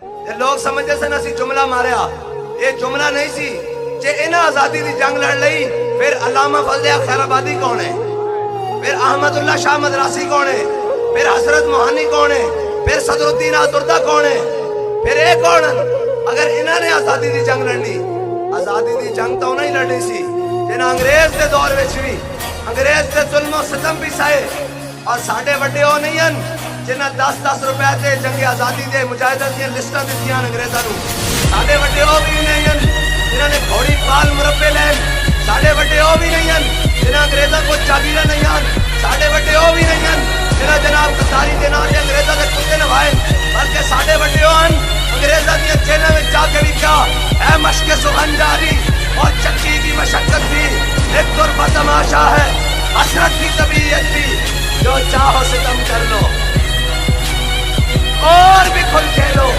تے لوگ سمجھدے سن اسی جملہ ماریا، یہ جملہ نہیں سی۔ جے انہاں آزادی دی جنگ لڑ لئی پھر علامہ فضل خیر آبادی کون ہے، پھر احمد اللہ شاہ مدراسی کون ہے، پھر حضرت موہانی کون ہے، پھر صدر الدین آزردہ کون ہے، پھر اے کون؟ اگر انہاں نے آزادی دی جنگ لڑنی، آزادی دی جنگ تو انہاں ہی لڑنی سی جنہاں انگریز دے دور وچ بھی انگریز دے ظلم و ستم بھی سائے، اور ساڈے وڈے او نہیں ہن جنہاں 10-10 روپے تے جنگ آزادی دے مجاہدین دی لسٹاں دتیاں انگریزاں نوں۔ ساڈے وڈے او بھی نہیں ہن جنہاں نے گھوڑی پال مربے لین، ساڈے وڈے او بھی نہیں ہن جنہاں انگریزاں کو جاگیراں نہیں ہن، ساڈے وڈے او بھی نہیں ہن جنہاں جناب غداری دے نام تے انگریزاں دے کتے نوائے، بلکہ ساڈے وڈے او ہن انگریزاں دی جیلاں وچ جا کے بھی کیا اے مشق سخن جاری اور چکی کی مشقت بھی ایک طرفہ تماشا ہے، حسرت کی طبیعت بھی جو چاہو ستم کر لو اور بھی کھل کھیلو۔